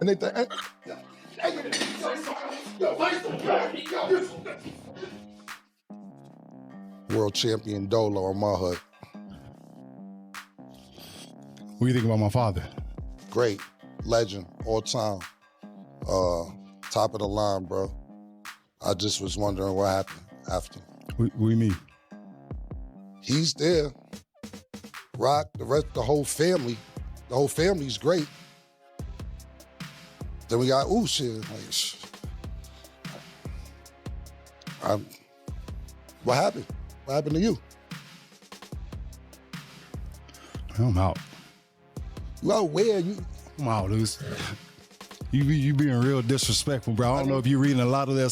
And at the end, world champion Dolo on my hood. What do you think about my father? Great, legend, all time. Top of the line, bro. I just was wondering what happened after. What do you mean? He's there. Rock, the whole family. The whole family's great. Then we got shit. What happened? What happened to you? I'm out. You out where? I'm out, dude. You being real disrespectful, bro. I don't know if you're reading a lot of that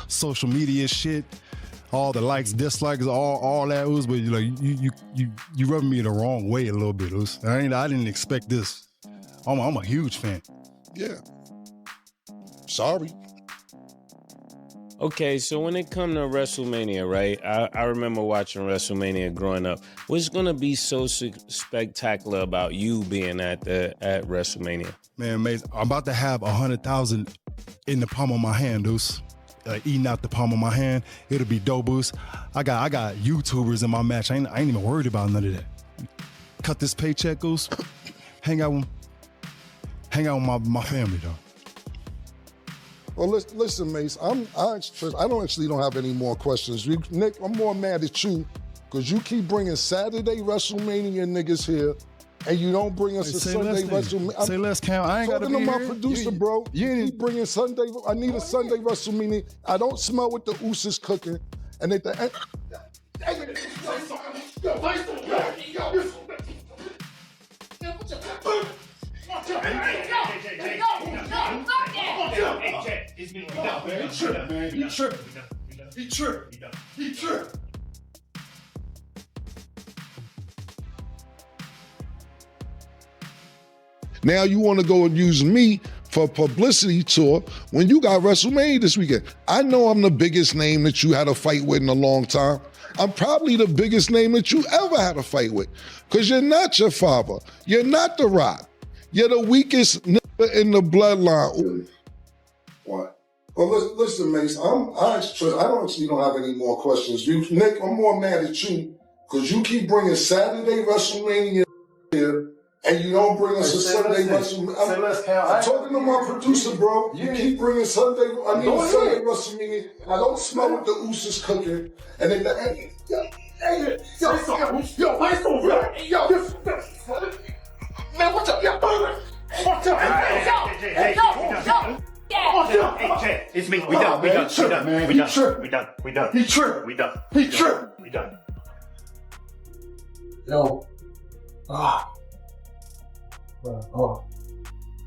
social media shit, all the likes, dislikes, all that, but you rubbing me the wrong way a little bit, I didn't expect this. I'm a huge fan. Yeah. Sorry. Okay, so when it come to WrestleMania, right? I remember watching WrestleMania growing up. What's gonna be so spectacular about you being at WrestleMania? Man, amazing. I'm about to have 100,000 in the palm of my hand, Deuce. Eating out the palm of my hand. It'll be dope, Boost. I got YouTubers in my match. I ain't even worried about none of that. Cut this paycheck, Goose. Hang out with my family, though. Well, listen, Mace. I don't have any more questions. Nick, I'm more mad at you because you keep bringing Saturday WrestleMania niggas here, and you don't bring us a Sunday WrestleMania. Say less, Cam. I ain't got to be here. here. My producer, bro. You keep bringing Sunday. I need a Sunday WrestleMania. I don't smell what the Usos cooking, and at the end. He tripped. Now you want to go and use me for a publicity tour when you got WrestleMania this weekend. I know I'm the biggest name that you had a fight with in a long time. I'm probably the biggest name that you ever had a fight with because you're not your father. You're not The Rock. You're the weakest nigga in the bloodline. Ooh. What? Well, listen, Mace, I don't have any more questions. Nick, I'm more mad at you because you keep bringing Saturday WrestleMania here and you don't bring us a Sunday WrestleMania. I'm talking to my producer, bro. You keep bringing Sunday. I need a Sunday WrestleMania. I don't smell what the Usos cooking. And then man, what's up? What's up? Hey, Jay, it's me. We done. Yo.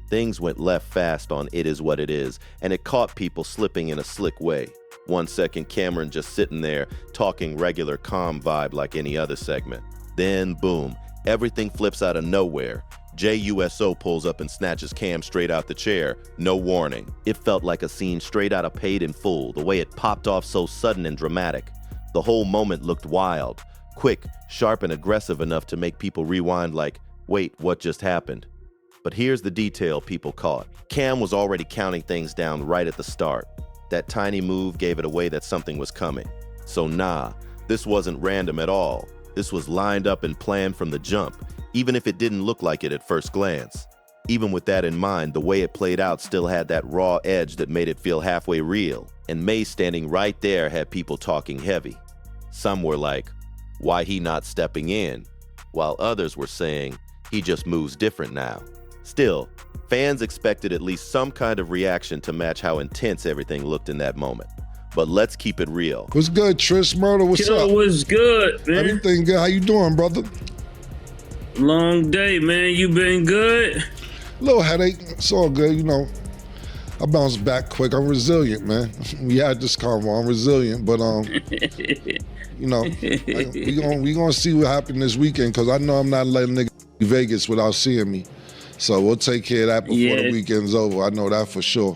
Things went left fast on It Is What It Is, and it caught people slipping in a slick way. 1 second, Camron just sitting there, talking regular calm vibe like any other segment. Then, boom, everything flips out of nowhere. Jey Uso pulls up and snatches Cam straight out the chair, no warning. It felt like a scene straight out of Paid in Full, the way it popped off so sudden and dramatic. The whole moment looked wild, quick, sharp, and aggressive enough to make people rewind like, wait, what just happened? But here's the detail people caught. Cam was already counting things down right at the start. That tiny move gave it away that something was coming. So nah, this wasn't random at all. This was lined up and planned from the jump, even if it didn't look like it at first glance. Even with that in mind, the way it played out still had that raw edge that made it feel halfway real. And May standing right there had people talking heavy. Some were like, why he not stepping in? While others were saying, he just moves different now. Still, fans expected at least some kind of reaction to match how intense everything looked in that moment. But let's keep it real. What's good, Trish Murder? What's up? What's good, man? Everything good. How you doing, brother? Long day, man. You been good? Little headache. It's all good, you know. I bounce back quick. I'm resilient, man. We had this convo. I'm resilient, but you know, we gonna see what happened this weekend because I know I'm not letting niggas to Vegas without seeing me. So we'll take care of that before the weekend's over. I know that for sure.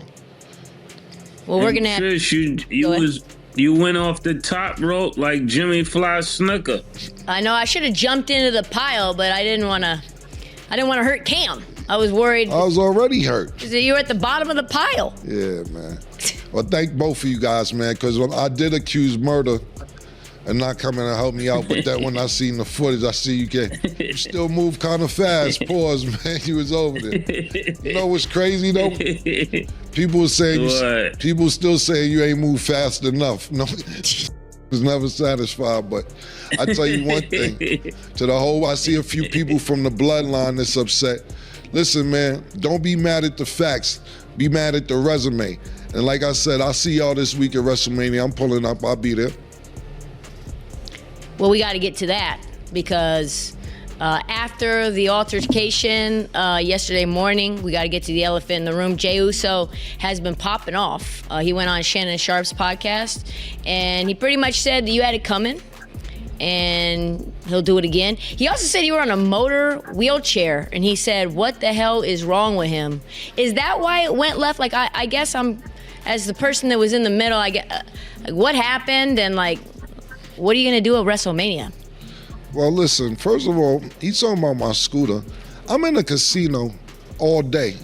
Well, we're gonna have. You went off the top rope like Jimmy Fly Snooker. I know I should have jumped into the pile, but I didn't want to hurt Cam. I was worried. I was already hurt. You were at the bottom of the pile. Yeah, man. Well, thank both of you guys, man, because I did accuse Murder and not coming to help me out, but then when I seen the footage, I see you still move kind of fast. Pause, man. You was over there. You know what's crazy though? People still saying you ain't moved fast enough. No, was never satisfied. But I tell you one thing, I see a few people from the bloodline that's upset. Listen, man, don't be mad at the facts. Be mad at the resume. And like I said, I'll see y'all this week at WrestleMania. I'm pulling up. I'll be there. Well, we got to get to that because after the altercation yesterday morning, we got to get to the elephant in the room. Jey Uso has been popping off. He went on Shannon Sharp's podcast, and he pretty much said that you had it coming, and he'll do it again. He also said you were on a motor wheelchair, and he said, what the hell is wrong with him? Is that why it went left? Like, I guess I'm, as the person that was in the middle, I get, like, what happened, and, like, what are you going to do at WrestleMania? Well, listen, first of all, he's talking about my scooter. I'm in a casino all day.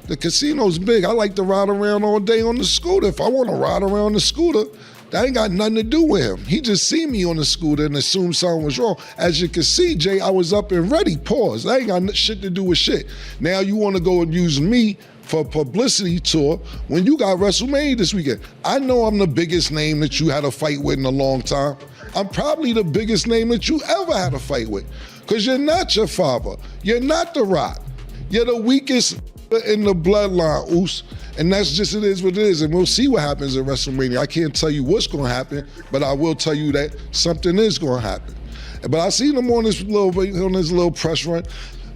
The casino's big. I like to ride around all day on the scooter. If I want to ride around the scooter, that ain't got nothing to do with him. He just seen me on the scooter and assumed something was wrong. As you can see, Jay, I was up and ready. Pause. That ain't got shit to do with shit. Now you want to go and use me for a publicity tour when you got WrestleMania this weekend. I know I'm the biggest name that you had a fight with in a long time. I'm probably the biggest name that you ever had a fight with, because you're not your father. You're not The Rock. You're the weakest in the bloodline, Oos. And that's just, it is what it is. And we'll see what happens at WrestleMania. I can't tell you what's going to happen, but I will tell you that something is going to happen. But I seen him on this little press run.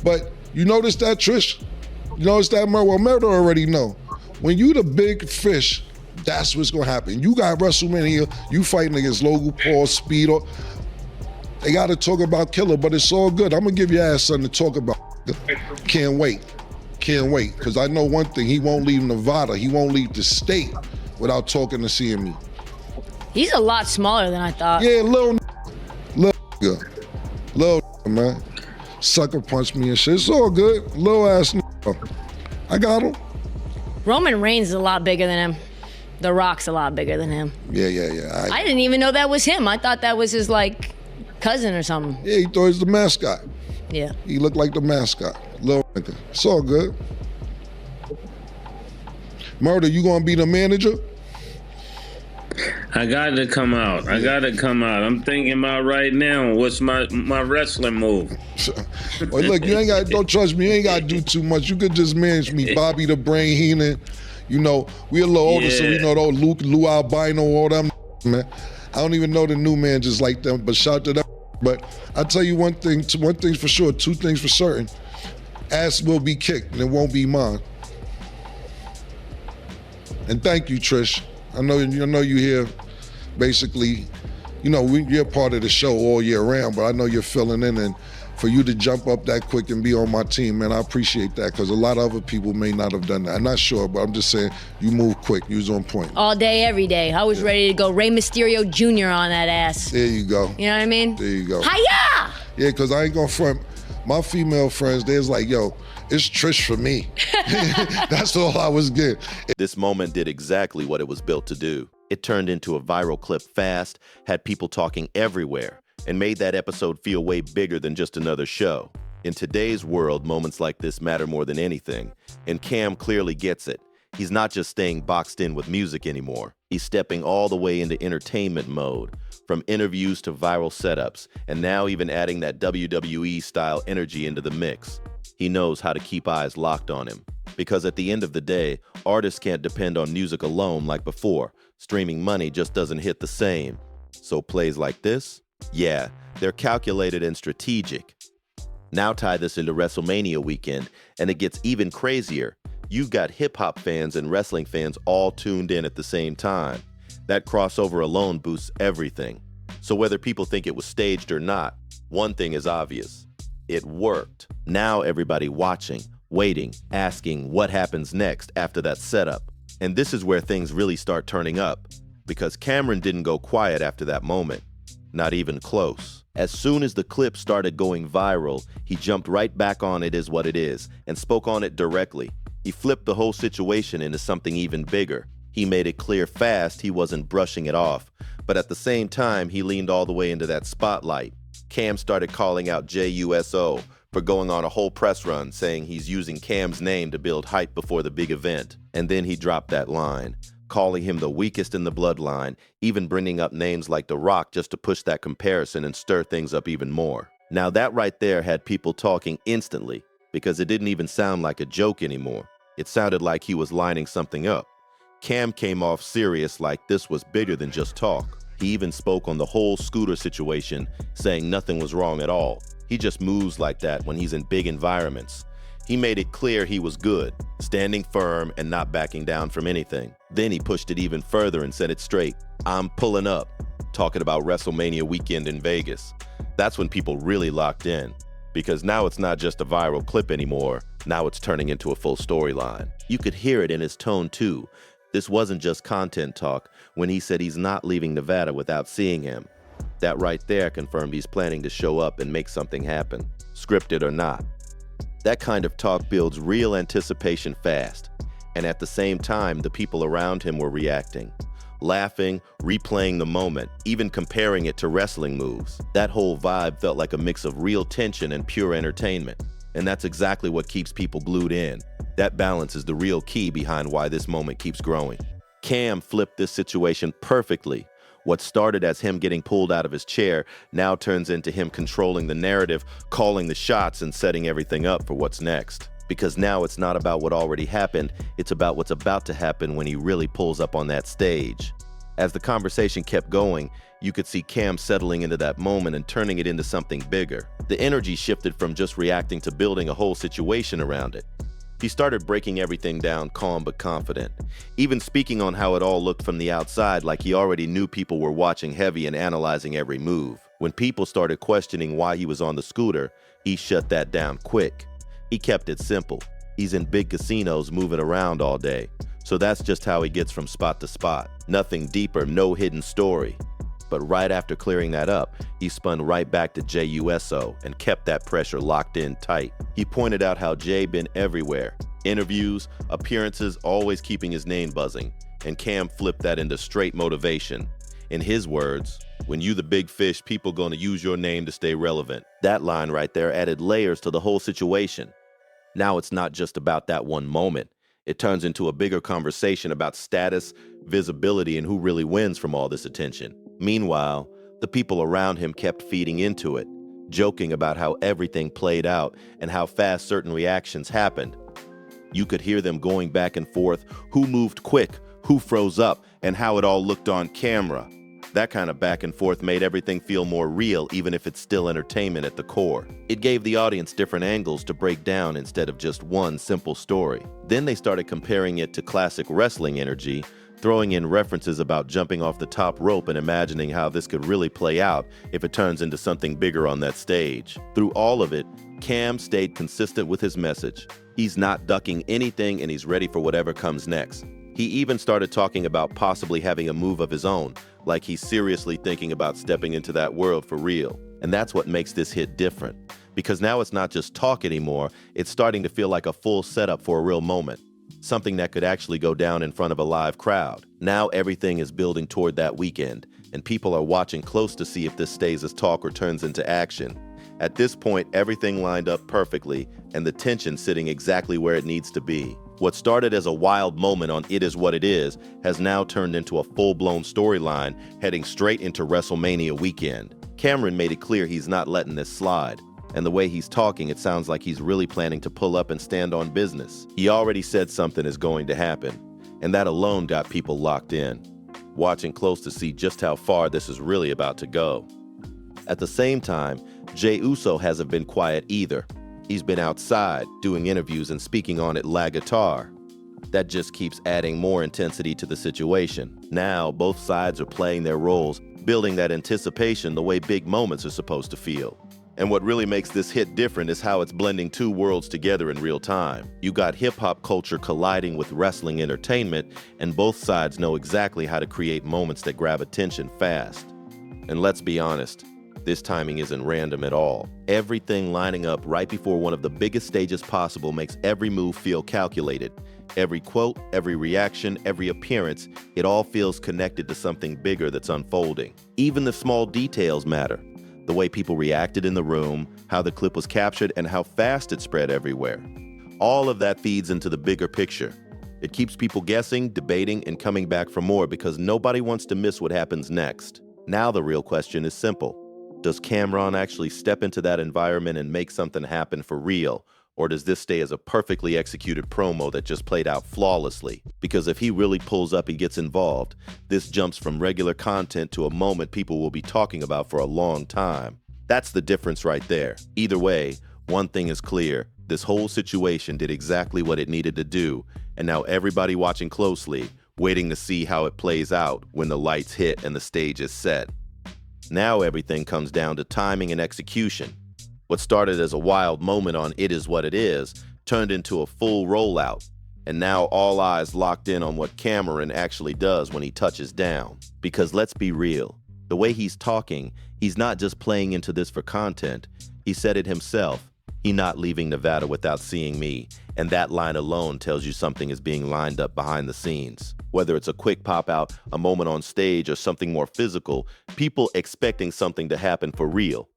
But you notice that, Trish? You notice that, Murder? Well, Murder already know. When you the big fish, that's what's gonna happen. You got WrestleMania, you fighting against Logan Paul, Speedo. They gotta talk about Killer, but it's all good. I'm gonna give your ass something to talk about. Can't wait, because I know one thing, he won't leave Nevada, he won't leave the state without talking to seeing me. He's a lot smaller than I thought. Yeah, little man. Sucker punch me and shit. It's all good. Little ass I got him. Roman Reigns is a lot bigger than him. The Rock's a lot bigger than him. Yeah. I didn't even know that was him. I thought that was his, like, cousin or something. Yeah, he thought he was the mascot. Yeah. He looked like the mascot. Little nigga. It's all good. Murder, you gonna be the manager? I got to come out. I'm thinking about right now, what's my wrestling move? Well, look, don't trust me, you ain't got to do too much. You could just manage me. Bobby the Brain Heenan. You know, we a little older, so we know those Lou Albino, all them, man. I don't even know the new managers like them, but shout to them. But I'll tell you one thing's for sure, two things for certain. Ass will be kicked, and it won't be mine. And thank you, Trish. I know you here, basically, you know, you're part of the show all year round, but I know you're filling in, and for you to jump up that quick and be on my team, man, I appreciate that, because a lot of other people may not have done that. I'm not sure, but I'm just saying, you move quick, you was on point. All day, every day. I was ready to go Rey Mysterio Jr. on that ass. There you go. You know what I mean? There you go. Hiya! Yeah, because I ain't gonna front. My female friends, they's like, yo, it's Trish for me. That's all I was getting. This moment did exactly what it was built to do. It turned into a viral clip fast, had people talking everywhere, and made that episode feel way bigger than just another show. In today's world, moments like this matter more than anything, and Cam clearly gets it. He's not just staying boxed in with music anymore. He's stepping all the way into entertainment mode, from interviews to viral setups, and now even adding that WWE-style energy into the mix. He knows how to keep eyes locked on him. Because at the end of the day, artists can't depend on music alone like before. Streaming money just doesn't hit the same. So plays like this? Yeah, they're calculated and strategic. Now tie this into WrestleMania weekend, and it gets even crazier. You've got hip-hop fans and wrestling fans all tuned in at the same time. That crossover alone boosts everything. So whether people think it was staged or not, one thing is obvious. It worked. Now everybody watching, waiting, asking what happens next after that setup. And this is where things really start turning up, because Camron didn't go quiet after that moment. Not even close. As soon as the clip started going viral, he jumped right back on It Is What It Is and spoke on it directly. He flipped the whole situation into something even bigger. He made it clear fast he wasn't brushing it off, but at the same time, he leaned all the way into that spotlight. Cam started calling out Jey Uso for going on a whole press run saying he's using Cam's name to build hype before the big event. And then he dropped that line, calling him the weakest in the bloodline, even bringing up names like The Rock just to push that comparison and stir things up even more. Now that right there had people talking instantly because it didn't even sound like a joke anymore. It sounded like he was lining something up. Cam came off serious like this was bigger than just talk. He even spoke on the whole scooter situation, saying nothing was wrong at all. He just moves like that when he's in big environments. He made it clear he was good, standing firm and not backing down from anything. Then he pushed it even further and said it straight. I'm pulling up, talking about WrestleMania weekend in Vegas. That's when people really locked in, because now it's not just a viral clip anymore. Now it's turning into a full storyline. You could hear it in his tone too. This wasn't just content talk when he said he's not leaving Nevada without seeing him. That right there confirmed he's planning to show up and make something happen, scripted or not. That kind of talk builds real anticipation fast, and at the same time, the people around him were reacting, laughing, replaying the moment, even comparing it to wrestling moves. That whole vibe felt like a mix of real tension and pure entertainment, and that's exactly what keeps people glued in. That balance is the real key behind why this moment keeps growing. Cam flipped this situation perfectly. What started as him getting pulled out of his chair now turns into him controlling the narrative, calling the shots, and setting everything up for what's next. Because now it's not about what already happened, it's about what's about to happen when he really pulls up on that stage. As the conversation kept going, you could see Cam settling into that moment and turning it into something bigger. The energy shifted from just reacting to building a whole situation around it. He started breaking everything down calm but confident, even speaking on how it all looked from the outside like he already knew people were watching heavy and analyzing every move. When people started questioning why he was on the scooter, he shut that down quick. He kept it simple. He's in big casinos moving around all day, so that's just how he gets from spot to spot. Nothing deeper, no hidden story. But right after clearing that up, he spun right back to Jey Uso and kept that pressure locked in tight. He pointed out how Jey been everywhere. Interviews, appearances, always keeping his name buzzing. And Cam flipped that into straight motivation. In his words, when you the big fish, people gonna use your name to stay relevant. That line right there added layers to the whole situation. Now it's not just about that one moment. It turns into a bigger conversation about status, visibility, and who really wins from all this attention. Meanwhile, the people around him kept feeding into it, joking about how everything played out and how fast certain reactions happened. You could hear them going back and forth, who moved quick, who froze up, and how it all looked on camera. That kind of back and forth made everything feel more real, even if it's still entertainment at the core. It gave the audience different angles to break down instead of just one simple story. Then they started comparing it to classic wrestling energy, throwing in references about jumping off the top rope and imagining how this could really play out if it turns into something bigger on that stage. Through all of it, Cam stayed consistent with his message. He's not ducking anything and he's ready for whatever comes next. He even started talking about possibly having a move of his own, like he's seriously thinking about stepping into that world for real. And that's what makes this hit different, because now it's not just talk anymore, it's starting to feel like a full setup for a real moment. Something that could actually go down in front of a live crowd. Now everything is building toward that weekend, and people are watching close to see if this stays as talk or turns into action. At this point, everything lined up perfectly, and the tension sitting exactly where it needs to be. What started as a wild moment on It Is What It Is has now turned into a full-blown storyline heading straight into WrestleMania weekend. Camron made it clear he's not letting this slide. And the way he's talking, it sounds like he's really planning to pull up and stand on business. He already said something is going to happen, and that alone got people locked in, watching close to see just how far this is really about to go. At the same time, Jey Uso hasn't been quiet either. He's been outside, doing interviews and speaking on it la guitar. That just keeps adding more intensity to the situation. Now, both sides are playing their roles, building that anticipation the way big moments are supposed to feel. And what really makes this hit different is how it's blending two worlds together in real time. You got hip-hop culture colliding with wrestling entertainment, and both sides know exactly how to create moments that grab attention fast. And let's be honest, This timing isn't random at all. Everything lining up right before one of the biggest stages possible makes every move feel calculated. Every quote, every reaction, every appearance, it all feels connected to something bigger that's unfolding. Even the small details matter. The way people reacted in the room, how the clip was captured, and how fast it spread everywhere. All of that feeds into the bigger picture. It keeps people guessing, debating, and coming back for more because nobody wants to miss what happens next. Now the real question is simple. Does Camron actually step into that environment and make something happen for real? Or does this stay as a perfectly executed promo that just played out flawlessly? Because if he really pulls up and gets involved, this jumps from regular content to a moment people will be talking about for a long time. That's the difference right there. Either way, one thing is clear. This whole situation did exactly what it needed to do, and now everybody watching closely, waiting to see how it plays out when the lights hit and the stage is set. Now everything comes down to timing and execution. What started as a wild moment on It Is What It Is turned into a full rollout, and now all eyes locked in on what Camron actually does when he touches down. Because let's be real, the way he's talking, he's not just playing into this for content. He said it himself. He not leaving Nevada without seeing me, and that line alone tells you something is being lined up behind the scenes. Whether it's a quick pop out, a moment on stage, or something more physical, people expecting something to happen for real.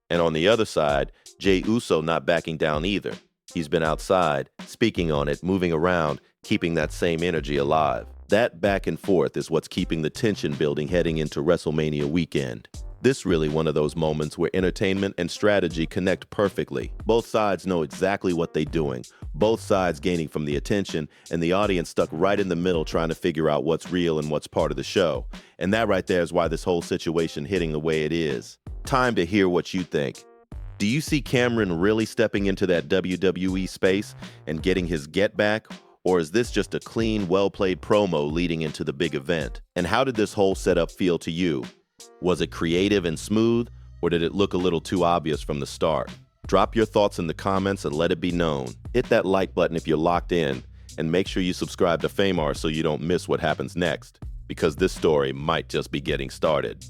And on the other side, Jey Uso not backing down either. He's been outside, speaking on it, moving around, keeping that same energy alive. That back and forth is what's keeping the tension building heading into WrestleMania weekend. This really one of those moments where entertainment and strategy connect perfectly. Both sides know exactly what they're doing, both sides gaining from the attention, and the audience stuck right in the middle trying to figure out what's real and what's part of the show. And that right there is why this whole situation hitting the way it is. Time to hear what you think. Do you see Camron really stepping into that WWE space and getting his get back? Or is this just a clean, well-played promo leading into the big event? And how did this whole setup feel to you? Was it creative and smooth, or did it look a little too obvious from the start? Drop your thoughts in the comments and let it be known. Hit that like button if you're locked in, and make sure you subscribe to Famar so you don't miss what happens next, because this story might just be getting started.